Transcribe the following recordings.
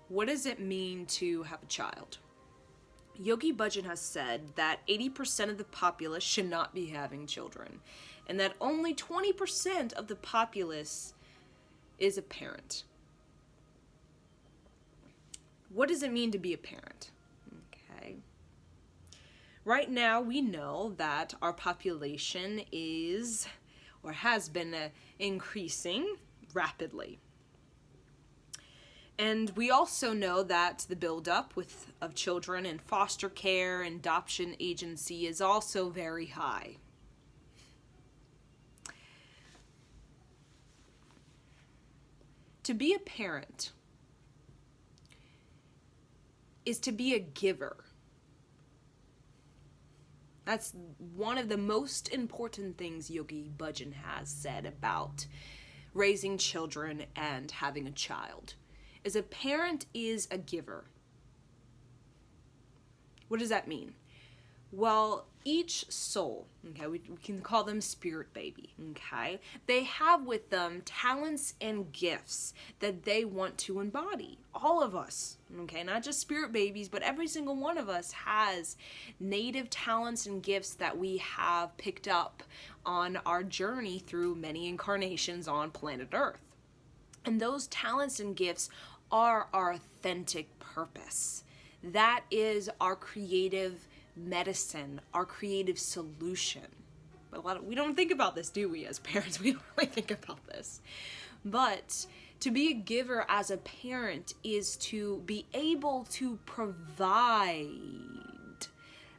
What does it mean to have a child? Yogi Bhajan has said that 80% of the populace should not be having children, and that only 20% of the populace is a parent. What does it mean to be a parent? Okay. Right now, we know that our population is, or has been, increasing rapidly. And we also know that the buildup of children in foster care and adoption agency is also very high. To be a parent is to be a giver. That's one of the most important things Yogi Bhajan has said about raising children and having a child. Is a parent is a giver. What does that mean? Well, each soul, okay, we can call them spirit baby, okay? They have with them talents and gifts that they want to embody. All of us, okay? Not just spirit babies, but every single one of us has native talents and gifts that we have picked up on our journey through many incarnations on planet Earth. And those talents and gifts are our authentic purpose. That is our creative medicine, our creative solution. But we don't think about this, do we, as parents? We don't really think about this. But to be a giver as a parent is to be able to provide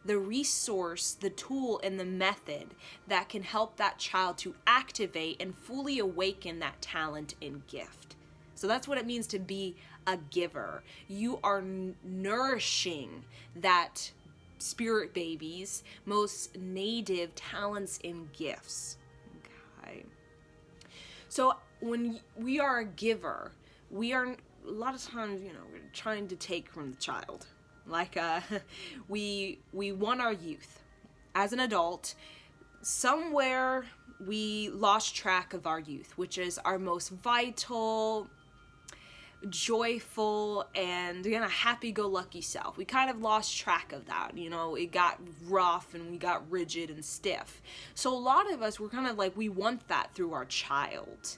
the resource, the tool, and the method that can help that child to activate and fully awaken that talent and gift. So that's what it means to be a giver. You are nourishing that spirit baby's most native talents and gifts. Okay. So when we are a giver, we are, a lot of times, we're trying to take from the child. Like, we want our youth. As an adult, somewhere we lost track of our youth, which is our most vital, joyful, and happy-go-lucky self. We kind of lost track of that. It got rough and we got rigid and stiff. So a lot of us, we're kind of like, we want that through our child.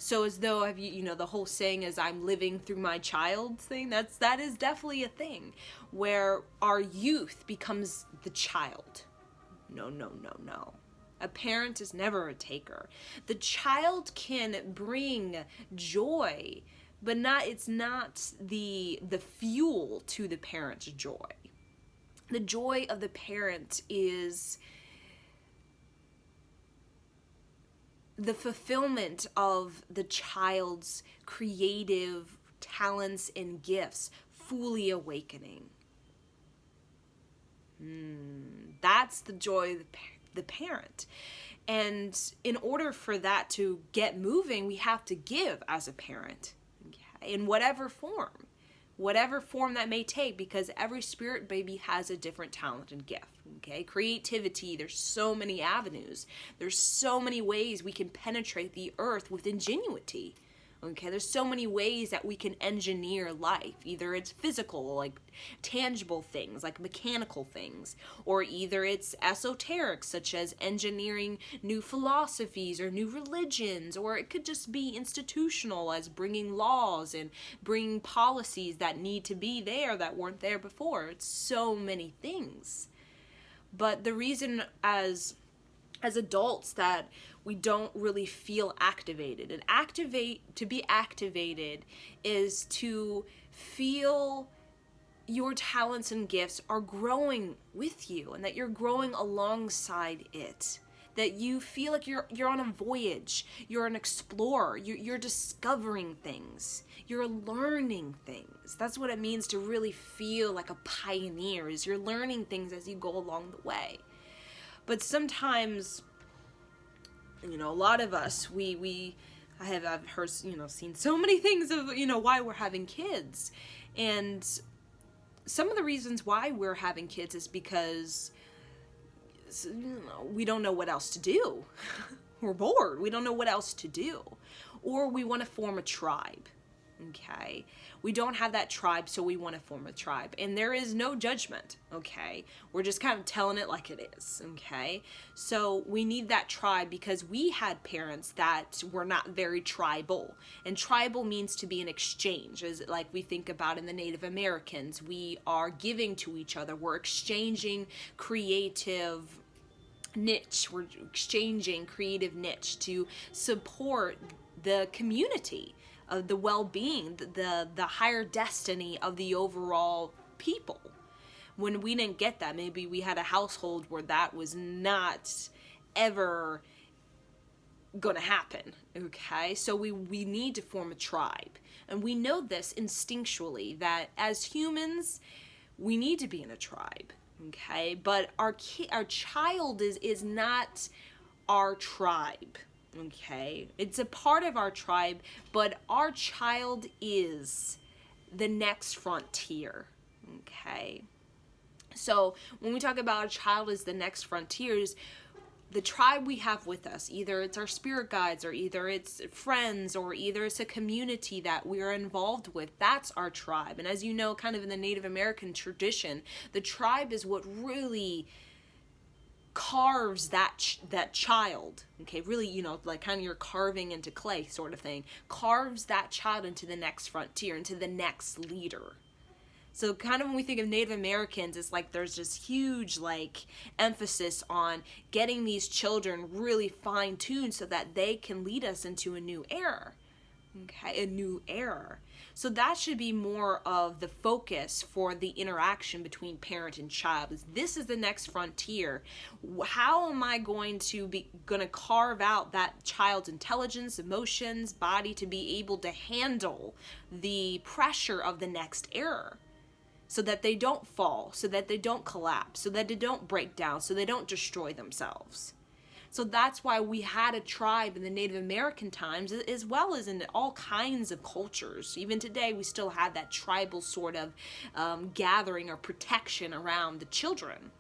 So as though, the whole saying is, I'm living through my child thing. That is definitely a thing where our youth becomes the child. No. A parent is never a taker. The child can bring joy, but it's not the fuel to the parent's joy. The joy of the parent is the fulfillment of the child's creative talents and gifts fully awakening. That's the joy of the parent. And in order for that to get moving, we have to give as a parent, okay? In whatever form that may take, because every spirit baby has a different talent and gift. Okay, creativity, there's so many avenues. There's so many ways we can penetrate the earth with ingenuity. Okay, there's so many ways that we can engineer life. Either it's physical, like tangible things, like mechanical things, or either it's esoteric, such as engineering new philosophies or new religions, or it could just be institutional, as bringing laws and bringing policies that need to be there that weren't there before. It's so many things. But the reason as adults that we don't really feel activated, and to be activated is to feel your talents and gifts are growing with you, and that you're growing alongside it, that you feel like you're on a voyage, you're an explorer, you're discovering things, you're learning things. That's what it means to really feel like a pioneer, is you're learning things as you go along the way. But sometimes, a lot of us, I've heard, seen so many things of, why we're having kids. And some of the reasons why we're having kids is because we don't know what else to do. We're bored. We don't know what else to do. Or we want to form a tribe. Okay, we don't have that tribe, so we want to form a tribe, and there is no judgment. Okay, we're just kind of telling it like it is. Okay, so we need that tribe because we had parents that were not very tribal, and tribal means to be an exchange, as like we think about in the Native Americans. We are giving to each other, we're exchanging creative niche, we're exchanging creative niche to support the community, of the well-being, the higher destiny of the overall people. When we didn't get that, maybe we had a household where that was not ever gonna happen. Okay, so we need to form a tribe, and we know this instinctually that as humans we need to be in a tribe. Okay, but our child is not our tribe. Okay, it's a part of our tribe, but our child is the next frontier. Okay, so when we talk about a child as the next frontiers, the tribe we have with us, either it's our spirit guides, or either it's friends, or either it's a community that we are involved with, that's our tribe. And as you know, kind of in the Native American tradition, the tribe is what really carves that child. Okay, really, you know, like kind of you're carving into clay sort of thing, carves that child into the next frontier, into the next leader. So kind of when we think of Native Americans, it's like there's this huge like emphasis on getting these children really fine-tuned so that they can lead us into a new era. Okay, a new era. So that should be more of the focus for the interaction between parent and child. This is the next frontier. How am I going to carve out that child's intelligence, emotions, body to be able to handle the pressure of the next era, so that they don't fall, so that they don't collapse, so that they don't break down, so they don't destroy themselves. So that's why we had a tribe in the Native American times, as well as in all kinds of cultures. Even today, we still have that tribal sort of gathering or protection around the children,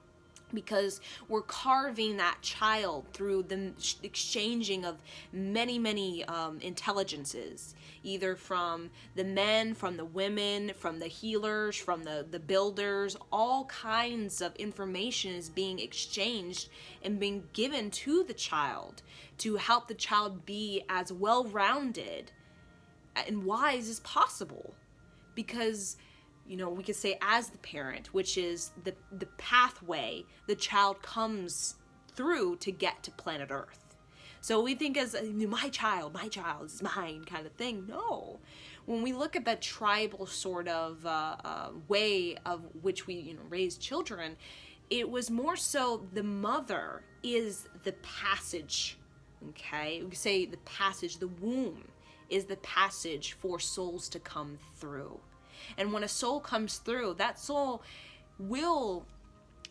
because we're carving that child through the exchanging of many, many intelligences, either from the men, from the women, from the healers, from the builders. All kinds of information is being exchanged and being given to the child to help the child be as well-rounded and wise as possible. Because, you know, we could say as the parent, which is the pathway the child comes through to get to planet Earth. So we think as my child is mine kind of thing. No. When we look at that tribal sort of way of which we, you know, raise children, it was more so the mother is the passage. Okay? We could say the passage, the womb is the passage for souls to come through. And when a soul comes through, that soul will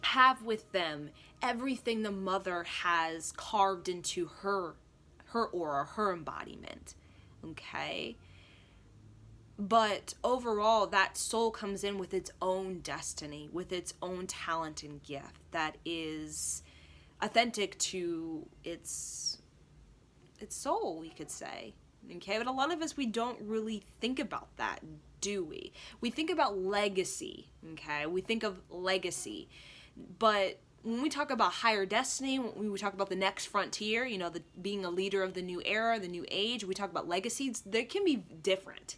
have with them everything the mother has carved into her aura, her embodiment. Okay? But overall, that soul comes in with its own destiny, with its own talent and gift that is authentic to its soul, we could say. Okay? But a lot of us, we don't really think about that, do we? We think about legacy, okay? We think of legacy. But when we talk about higher destiny, when we talk about the next frontier, you know, being a leader of the new era, the new age, we talk about legacies, they can be different.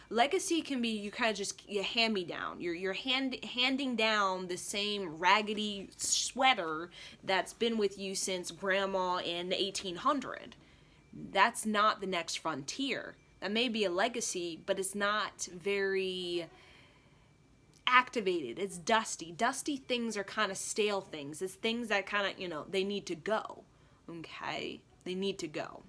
Legacy can be you kind of just you hand me down. You're handing down the same raggedy sweater that's been with you since grandma in 1800. That's not the next frontier. That may be a legacy, but it's not very activated. It's dusty. Dusty things are kind of stale things. It's things that kind of, you know, they need to go. Okay? They need to go.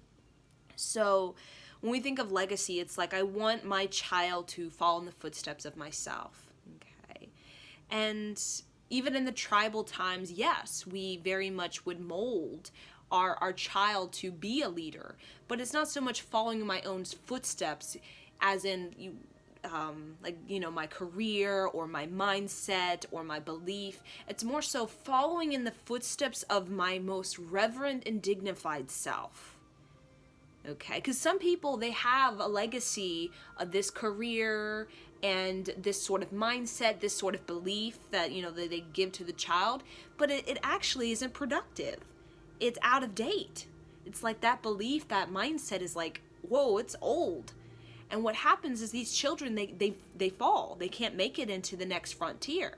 So when we think of legacy, it's like I want my child to follow in the footsteps of myself. Okay? And even in the tribal times, yes, we very much would mold our child to be a leader, but it's not so much following in my own footsteps as in like, you know, my career or my mindset or my belief. It's more so following in the footsteps of my most reverent and dignified self. Okay, because some people, they have a legacy of this career and this sort of mindset, this sort of belief that, that they give to the child, but it actually isn't productive. It's out of date. It's like that belief, that mindset is like, whoa, it's old. And what happens is these children, they fall. They can't make it into the next frontier.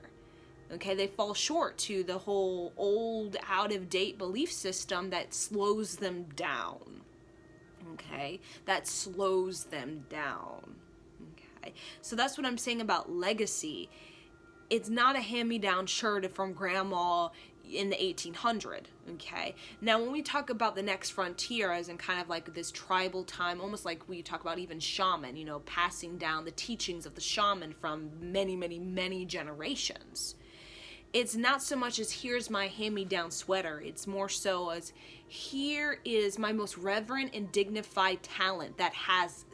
Okay, they fall short to the whole old, out-of-date belief system that slows them down. Okay, that slows them down. Okay, so that's what I'm saying about legacy. It's not a hand-me-down shirt from grandma in the 1800s. Okay, now when we talk about the next frontier as in kind of like this tribal time, almost like we talk about even shaman, passing down the teachings of the shaman from many, many, many generations. It's not so much as here's my hand-me-down sweater. It's more so as here is my most reverent and dignified talent that has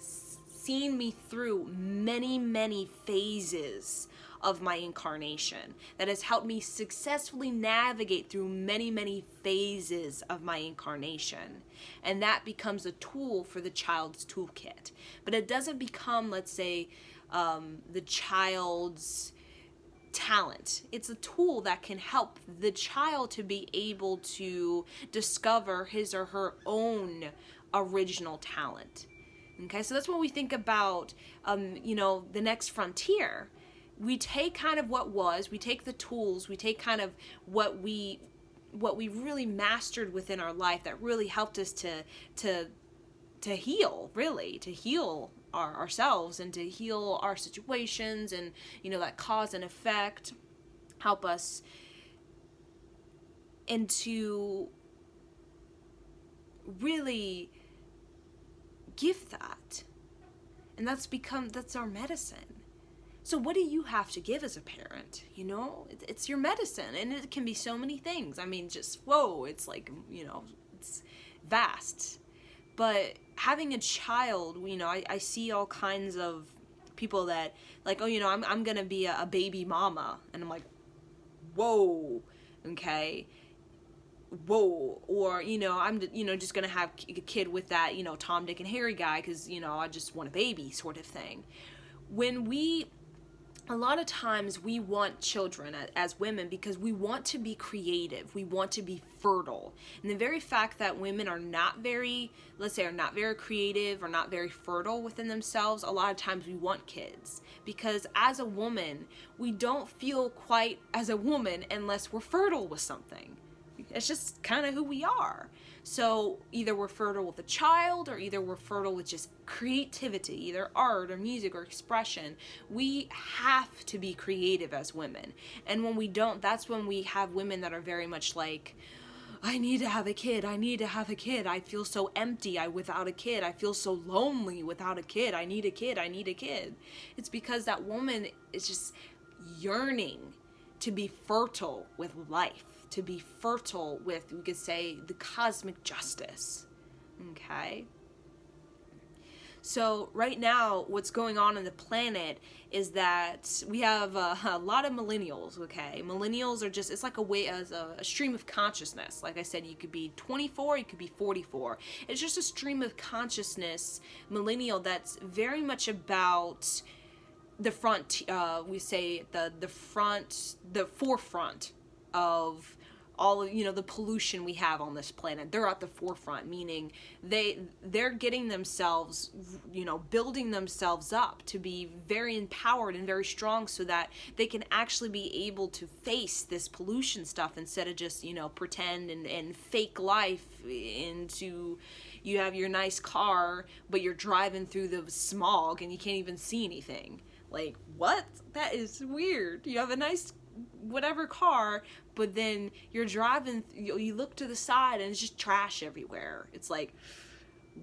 seen me through many, many phases of my incarnation, that has helped me successfully navigate through many, many phases of my incarnation. And that becomes a tool for the child's toolkit. But it doesn't become, let's say, the child's talent. It's a tool that can help the child to be able to discover his or her own original talent. Okay, so that's when we think about, the next frontier. We take kind of what was, we take the tools, we take kind of what we really mastered within our life that really helped us to heal, really, to heal ourselves and to heal our situations, and that cause and effect, help us, and to really give that. And that's our medicine. So what do you have to give as a parent? It's your medicine, and it can be so many things. I mean, just, whoa, it's like, it's vast. But having a child, I see all kinds of people that, like, oh, I'm going to be a baby mama. And I'm like, whoa, okay, whoa. Or, I'm, just going to have a kid with that, Tom, Dick, and Harry guy because, I just want a baby sort of thing. A lot of times we want children as women because we want to be creative. We want to be fertile. And the very fact that women are not very, let's say, are not very creative or not very fertile within themselves, a lot of times we want kids. Because as a woman, we don't feel quite as a woman unless we're fertile with something. It's just kind of who we are. So either we're fertile with a child, or either we're fertile with just creativity, either art or music or expression. We have to be creative as women. And when we don't, that's when we have women that are very much like, I need to have a kid. I need to have a kid. I feel so empty without a kid. I feel so lonely without a kid. I need a kid. I need a kid. It's because that woman is just yearning to be fertile with life, to be fertile with, we could say, the cosmic justice. Okay? So right now, what's going on the planet is that we have a lot of millennials, okay? Millennials are just, it's like a stream of consciousness. Like I said, you could be 24, you could be 44. It's just a stream of consciousness, millennial, that's very much about the front, we say the forefront of all of, the pollution we have on this planet. They're at the forefront, meaning they're getting themselves, building themselves up to be very empowered and very strong so that they can actually be able to face this pollution stuff instead of just, pretend and fake life into, you have your nice car, but you're driving through the smog and you can't even see anything. Like, what? That is weird. You have a nice whatever car, but then you're driving, you look to the side and it's just trash everywhere. It's like,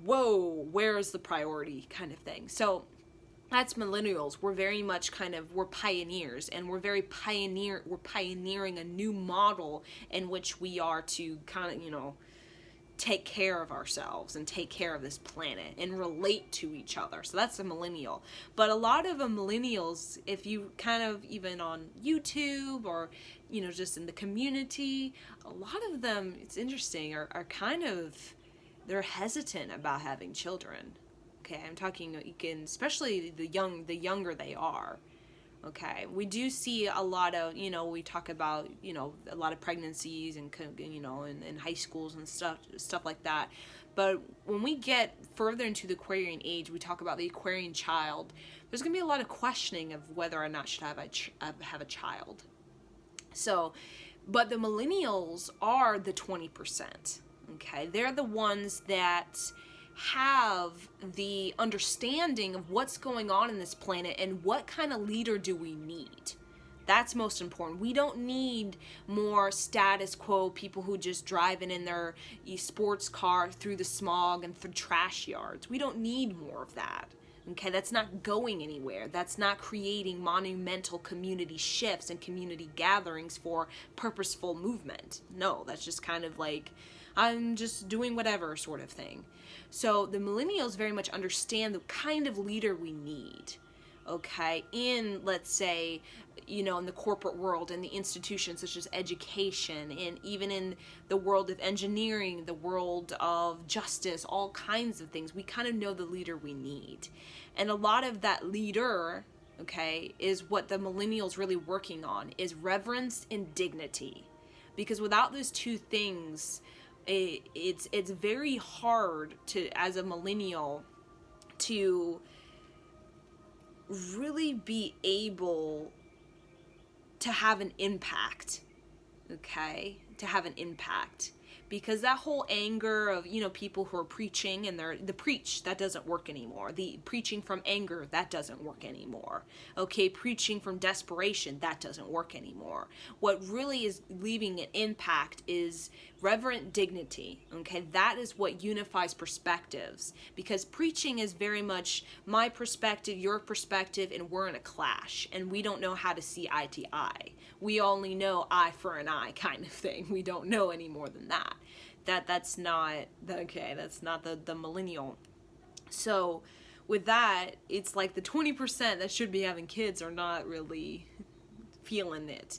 whoa, where is the priority kind of thing. So that's millennials. We're very much we're pioneers, and we're pioneering a new model in which we are to take care of ourselves and take care of this planet and relate to each other. So that's a millennial. But a lot of millennials, if you even on YouTube or, just in the community, a lot of them, it's interesting, are kind of they're hesitant about having children. Okay, I'm talking, you can, especially the younger they are. Okay, we do see a lot of, we talk about, a lot of pregnancies and, in high schools and stuff like that. But when we get further into the Aquarian age, we talk about the Aquarian child. There's going to be a lot of questioning of whether or not should have a child. So, but the millennials are the 20%. Okay, they're the ones that have the understanding of what's going on in this planet and what kind of leader do we need. That's most important. We don't need more status quo people who just driving in their sports car through the smog and through trash yards. We don't need more of that. Okay, that's not going anywhere. That's not creating monumental community shifts and community gatherings for purposeful movement. No, that's just kind of like, I'm just doing whatever sort of thing. So the millennials very much understand the kind of leader we need, okay, in, let's say, in the corporate world, in the institutions such as education, and even in the world of engineering, the world of justice, all kinds of things. We kind of know the leader we need. And a lot of that leader, okay, is what the millennials really working on, is reverence and dignity. Because without those two things, it's very hard to, as a millennial, to really be able to have an impact, okay? To have an impact. Because that whole anger of, people who are preaching and the preach, that doesn't work anymore. The preaching from anger, that doesn't work anymore. Okay, preaching from desperation, that doesn't work anymore. What really is leaving an impact is reverent dignity, okay? That is what unifies perspectives. Because preaching is very much my perspective, your perspective, and we're in a clash. And we don't know how to see eye to eye. We only know eye for an eye kind of thing. We don't know any more than that. That's not, okay, that's not the millennial. So with that, it's like the 20% that should be having kids are not really feeling it.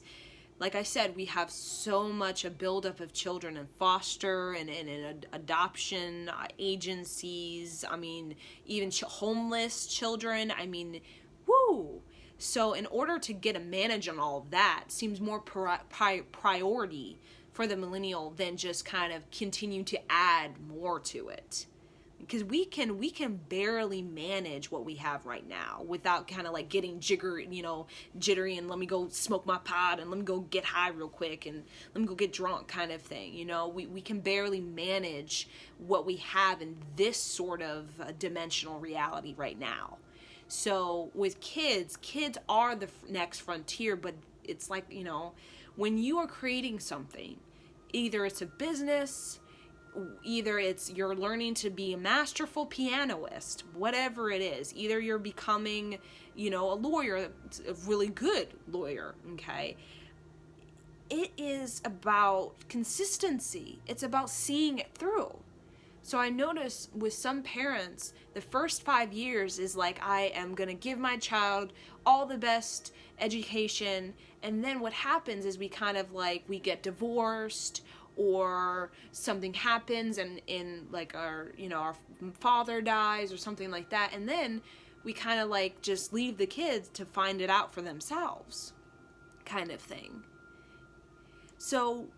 Like I said, we have so much a buildup of children in foster and adoption agencies. I mean, even homeless children. I mean, woo! So in order to get a manage on all of that seems more priority for the millennial than just kind of continue to add more to it. Because we can barely manage what we have right now without kind of like getting jittery and let me go smoke my pot and let me go get high real quick and let me go get drunk kind of thing. We can barely manage what we have in this sort of dimensional reality right now. So with kids are the next frontier, but it's like, when you are creating something, either it's a business, either it's you're learning to be a masterful pianist, whatever it is, either you're becoming, a lawyer, a really good lawyer, okay? It is about consistency. It's about seeing it through. So I notice with some parents, the first 5 years is like, I am going to give my child all the best education. And then what happens is we kind of like, we get divorced or something happens and in like our father dies or something like that. And then we kind of like just leave the kids to find it out for themselves kind of thing. So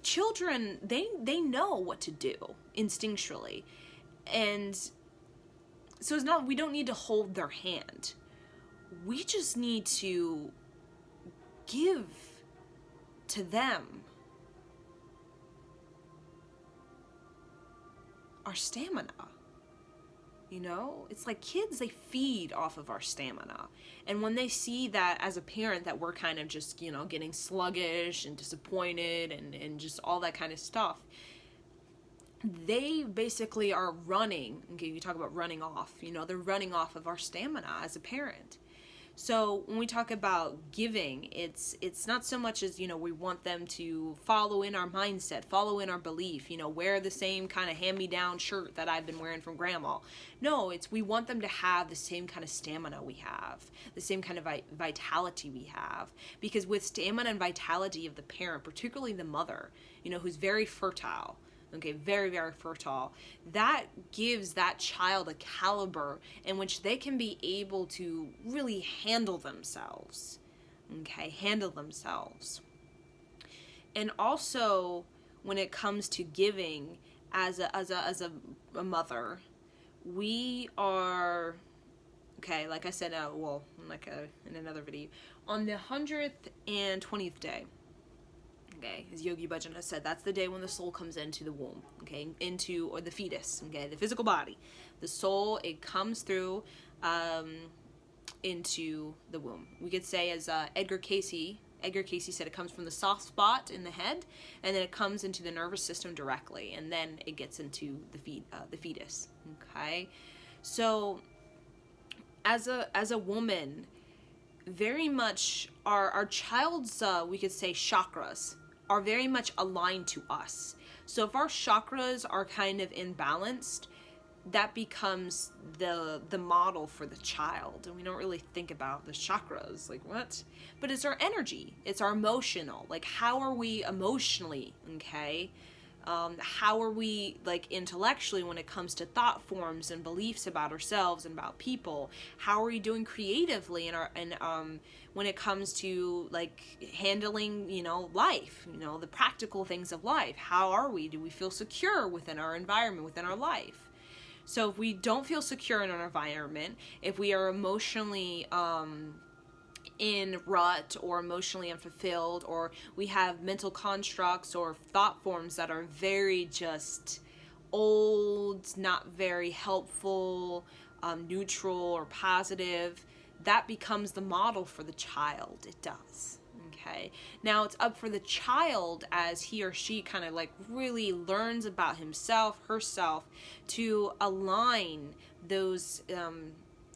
children, they know what to do instinctually, and so it's not, we don't need to hold their hand. We just need to give to them our stamina. It's like kids, they feed off of our stamina. And when they see that as a parent that we're kind of just, getting sluggish and disappointed and just all that kind of stuff, they basically are running. Okay, you talk about running off, they're running off of our stamina as a parent. So when we talk about giving, it's not so much as, we want them to follow in our mindset, follow in our belief, wear the same kind of hand-me-down shirt that I've been wearing from grandma. No, we want them to have the same kind of stamina we have, the same kind of vitality we have. Because with stamina and vitality of the parent, particularly the mother, who's very fertile, okay, very, very fertile, that gives that child a caliber in which they can be able to really handle themselves, okay, handle themselves. And also, when it comes to giving, as a mother, we are, okay, like I said, in another video, on the 120th day, okay, as Yogi Bhajan has said, that's the day when the soul comes into the womb, okay, or the fetus, okay, the physical body. The soul, it comes through into the womb. We could say, as Edgar Casey said, it comes from the soft spot in the head, and then it comes into the nervous system directly, and then it gets into the fetus, okay? So, as a woman, very much our child's, we could say, chakras are very much aligned to us. So if our chakras are kind of imbalanced, that becomes the model for the child. And we don't really think about the chakras, like what? But it's our energy, it's our emotional, like how are we emotionally, okay? How are we, like, intellectually when it comes to thought forms and beliefs about ourselves and about people? How are we doing creatively when it comes to, like, handling, life, the practical things of life? How are we? Do we feel secure within our environment, within our life? So if we don't feel secure in our environment, if we are emotionally in rut or emotionally unfulfilled, or we have mental constructs or thought forms that are very just old, not very helpful, neutral or positive, that becomes the model for the child. It does. Okay. Now it's up for the child, as he or she kind of like really learns about himself, herself, to align those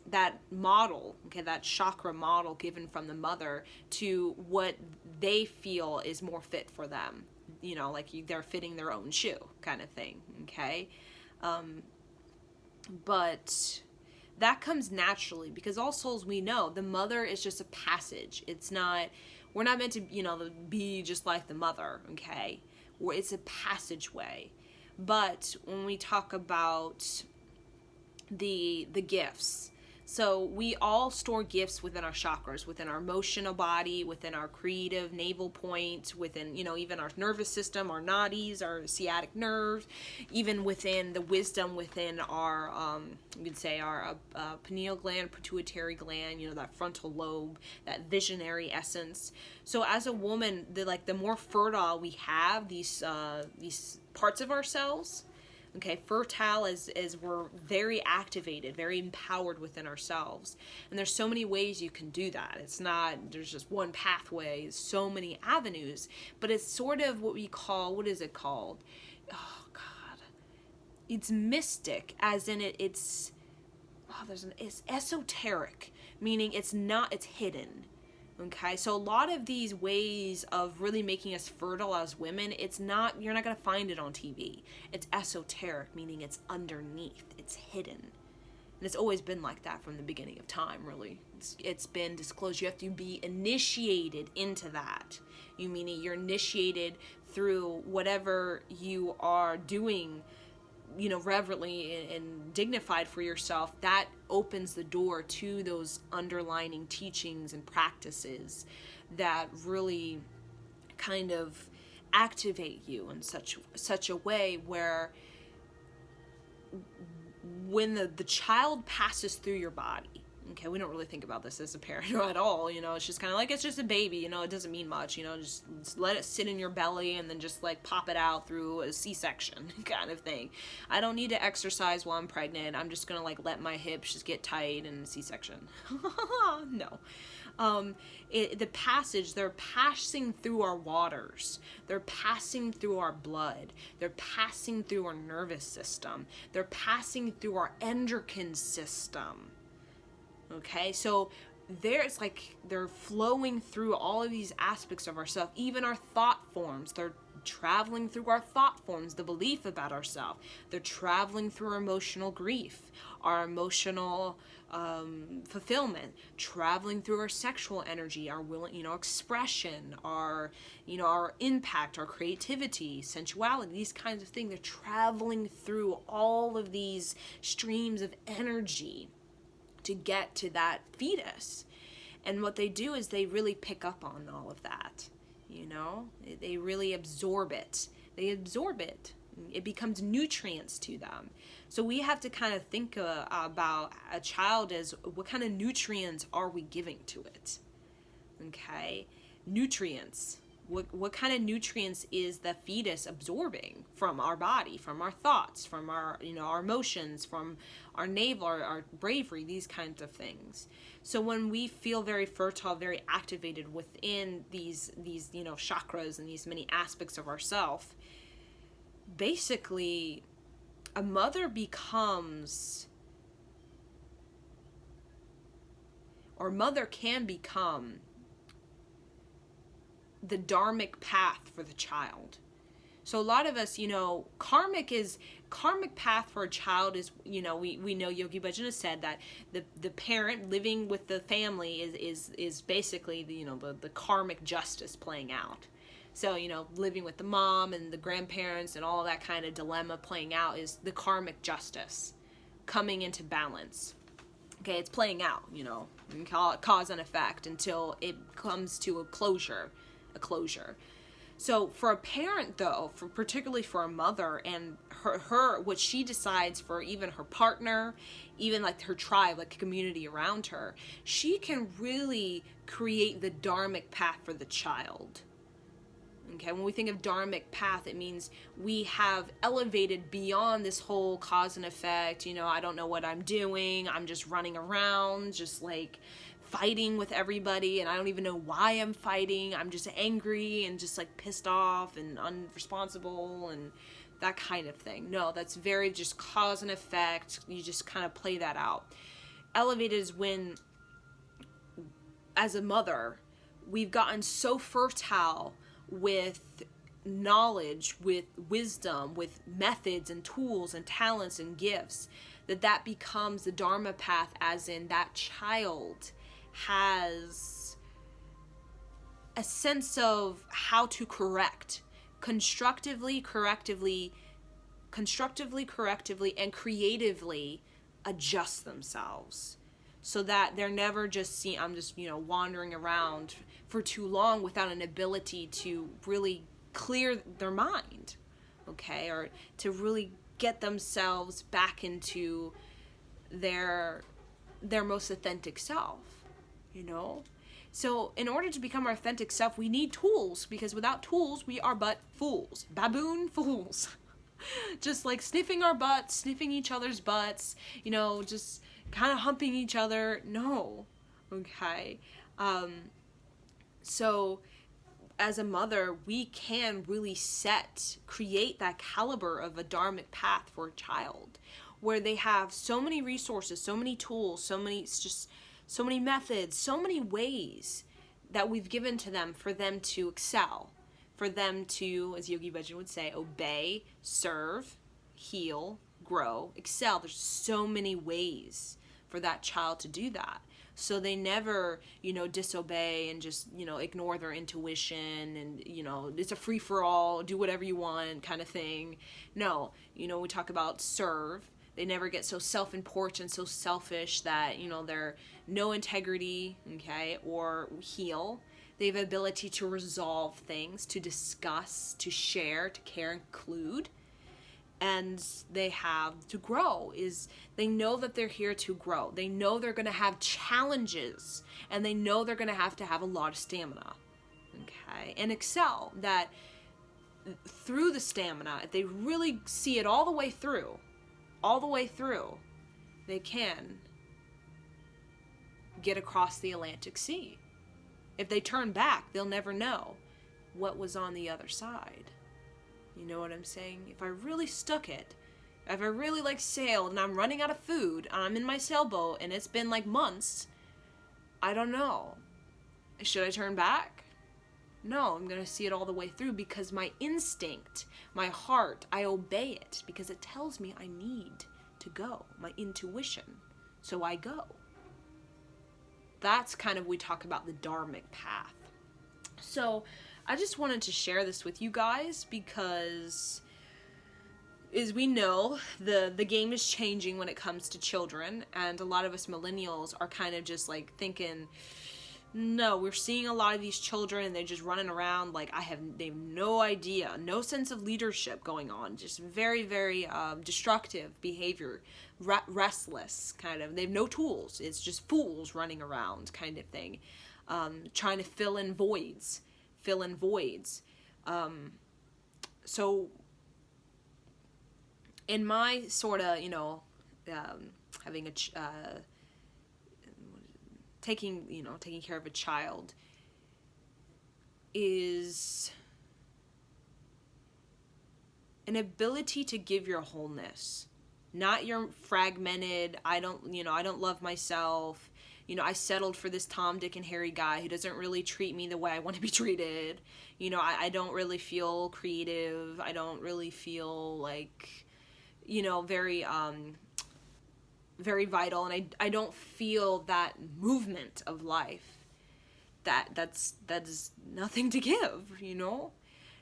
that model, okay, that chakra model given from the mother, to what they feel is more fit for them. Like they're fitting their own shoe kind of thing, okay? But that comes naturally, because all souls, we know the mother is just a passage. We're not meant to, be just like the mother, okay? It's a passageway. But when we talk about the gifts, so we all store gifts within our chakras, within our emotional body, within our creative navel point, within, even our nervous system, our nadis, our sciatic nerves, even within the wisdom within our, you could say our pineal gland, pituitary gland, that frontal lobe, that visionary essence. So as a woman, the more fertile we have these parts of ourselves, okay, fertile as we're very activated, very empowered within ourselves. And there's so many ways you can do that. There's just one pathway, so many avenues, but it's sort of what what is it called? Oh God. It's mystic, as in it's esoteric, meaning it's hidden. Okay, so a lot of these ways of really making us fertile as women, you're not going to find it on TV. It's esoteric, meaning it's underneath, it's hidden. And it's always been like that from the beginning of time, really. It's been disclosed. You have to be initiated into that. Meaning you're initiated through whatever you are doing, reverently and dignified for yourself. That opens the door to those underlining teachings and practices that really kind of activate you in such a way where when the child passes through your body, okay, we don't really think about this as a parent at all, it's just kind of like, it's just a baby, it doesn't mean much, just let it sit in your belly and then just like pop it out through a C-section kind of thing. I don't need to exercise while I'm pregnant. I'm just gonna like let my hips just get tight and C-section. No. The passage, they're passing through our waters, they're passing through our blood, they're passing through our nervous system, they're passing through our endocrine system. Okay, so they're flowing through all of these aspects of ourselves, even our thought forms. They're traveling through our thought forms, the belief about ourselves. They're traveling through our emotional grief, our emotional fulfillment, traveling through our sexual energy, our expression, our impact, our creativity, sensuality, these kinds of things. They're traveling through all of these streams of energy to get to that fetus. And what they do is they really pick up on all of that. They really absorb it. They absorb it. It becomes nutrients to them. So we have to kind of think about a child as what kind of nutrients are we giving to it? Okay, nutrients. What kind of nutrients is the fetus absorbing from our body, from our thoughts, from our our emotions, from our navel, our bravery, these kinds of things. So when we feel very fertile, very activated within these chakras and these many aspects of ourself, basically a mother becomes, or mother can become, the dharmic path for the child. So a lot of us, karmic path for a child is, we know Yogi Bhajan has said that the parent living with the family is basically the karmic justice playing out. So, living with the mom and the grandparents and all that kind of dilemma playing out is the karmic justice coming into balance. Okay, it's playing out, you can call it cause and effect until it comes to a closure. So for a parent, though, particularly for a mother and her what she decides for even her partner, even like her tribe, like a community around her, she can really create the dharmic path for the child. Okay, when we think of dharmic path, it means we have elevated beyond this whole cause and effect. I don't know what I'm doing. I'm just running around, just like fighting with everybody, and I don't even know why I'm fighting. I'm just angry and just like pissed off and unresponsible and that kind of thing. No, that's very just cause and effect. You just kind of play that out. Elevated is when, as a mother, we've gotten so fertile with knowledge, with wisdom, with methods and tools and talents and gifts, that becomes the Dharma path, as in that child has a sense of how to correct constructively, correctively, and creatively adjust themselves, so that they're never just wandering around for too long without an ability to really clear their mind, okay, or to really get themselves back into their most authentic self. So in order to become our authentic self, we need tools, because without tools, we are but fools, baboon fools. Just like sniffing our butts, sniffing each other's butts, just kind of humping each other. No. Okay. So as a mother, we can really create that caliber of a dharmic path for a child, where they have so many resources, so many tools, so many methods, so many ways that we've given to them for them to excel, for them to, as Yogi Bhajan would say, obey, serve, heal, grow, excel. There's so many ways for that child to do that. So they never, disobey and just, ignore their intuition and, it's a free-for-all, do whatever you want kind of thing. No, we talk about serve. They never get so self-important, so selfish that, they're no integrity, okay, or heal. They have the ability to resolve things, to discuss, to share, to care, include. And they have to grow. They know that they're here to grow. They know they're going to have challenges, and they know they're going to have a lot of stamina, okay, and excel. That through the stamina, if they really see it all the way through, they can get across the Atlantic Sea. If they turn back, they'll never know what was on the other side. You know what I'm saying? If I really stuck it, if I really sailed and I'm running out of food, I'm in my sailboat and it's been months, I don't know. Should I turn back? No, I'm going to see it all the way through because my instinct, my heart, I obey it because it tells me I need to go, my intuition. So I go. That's kind of, we talk about the Dharmic path. So I just wanted to share this with you guys because, as we know, the game is changing when it comes to children, and a lot of us millennials are kind of just like thinking, no, we're seeing a lot of these children and they're just running around like they have no idea, no sense of leadership going on, just very, very destructive behavior, restless kind of. They have no tools. It's just fools running around kind of thing, trying to fill in voids. So in my sort of, having taking care of a child is an ability to give your wholeness, not your fragmented, I don't love myself, I settled for this Tom, Dick, and Harry guy who doesn't really treat me the way I want to be treated, I don't really feel creative, I don't really feel like, very, very vital, and I don't feel that movement of life. That's nothing to give,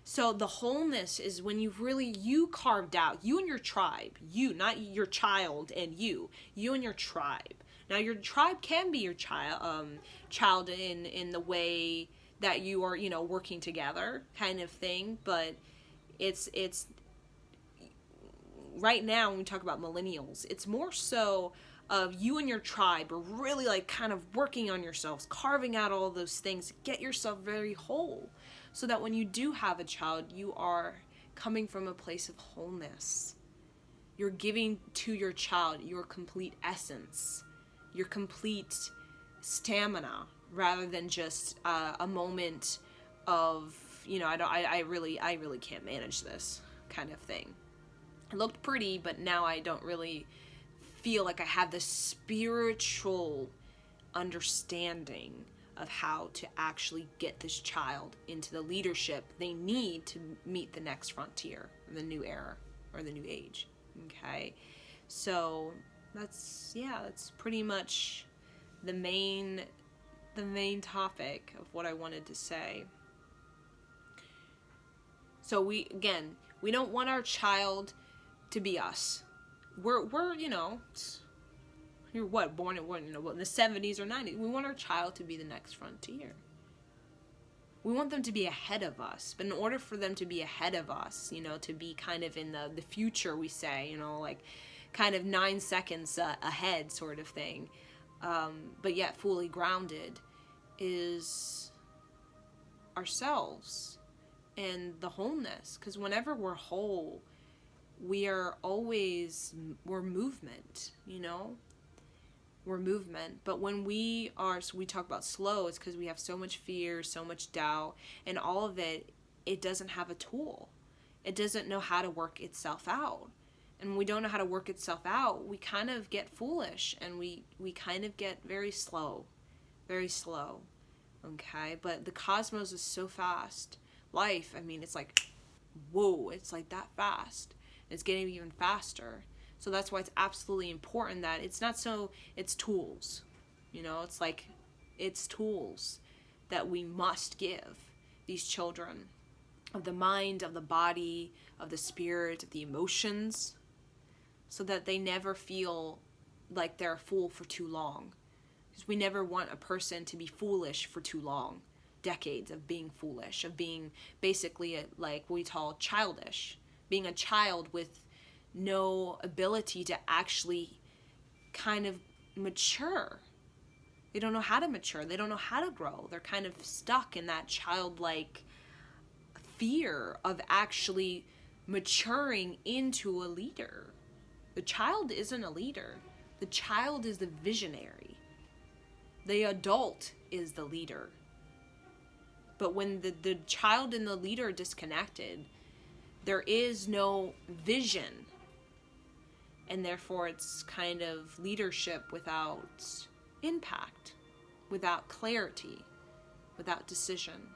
So the wholeness is when you carved out, you and your tribe, you, not your child and you and your tribe. Now your tribe can be your child in the way that you are, working together kind of thing, but it's right now when we talk about millennials, it's more so of you and your tribe are really like kind of working on yourselves, carving out all those things, get yourself very whole, so that when you do have a child, you are coming from a place of wholeness. You're giving to your child your complete essence, your complete stamina, rather than just a moment of, I really can't manage this kind of thing. It looked pretty, but now I don't really feel like I have the spiritual understanding of how to actually get this child into the leadership they need to meet the next frontier, the new era, or the new age. Okay? So that's pretty much the main topic of what I wanted to say. So we don't want our child to be us. We're you're born in the 70s or 90s. We want our child to be the next frontier. We want them to be ahead of us. But in order for them to be ahead of us, to be kind of in the future, we say, like kind of 9 seconds ahead sort of thing, but yet fully grounded, is ourselves and the wholeness. Because whenever we're whole, we're movement, we're movement. But when we talk about slow, it's because we have so much fear, so much doubt, and all of it doesn't have a tool. It doesn't know how to work itself out. And when we don't know how to work itself out, we kind of get foolish, and we kind of get very slow, okay? But the cosmos is so fast. Life, it's like, whoa, it's like that fast. It's getting even faster. So that's why it's absolutely important that it's tools. It's tools that we must give these children, of the mind, of the body, of the spirit, of the emotions, so that they never feel like they're a fool for too long. Because we never want a person to be foolish for too long. Decades of being foolish, of being basically like what we call childish. Being a child with no ability to actually kind of mature. They don't know how to mature. They don't know how to grow. They're kind of stuck in that childlike fear of actually maturing into a leader. The child isn't a leader. The child is the visionary. The adult is the leader. But when the child and the leader are disconnected, there is no vision. And therefore it's kind of leadership without impact, without clarity, without decision.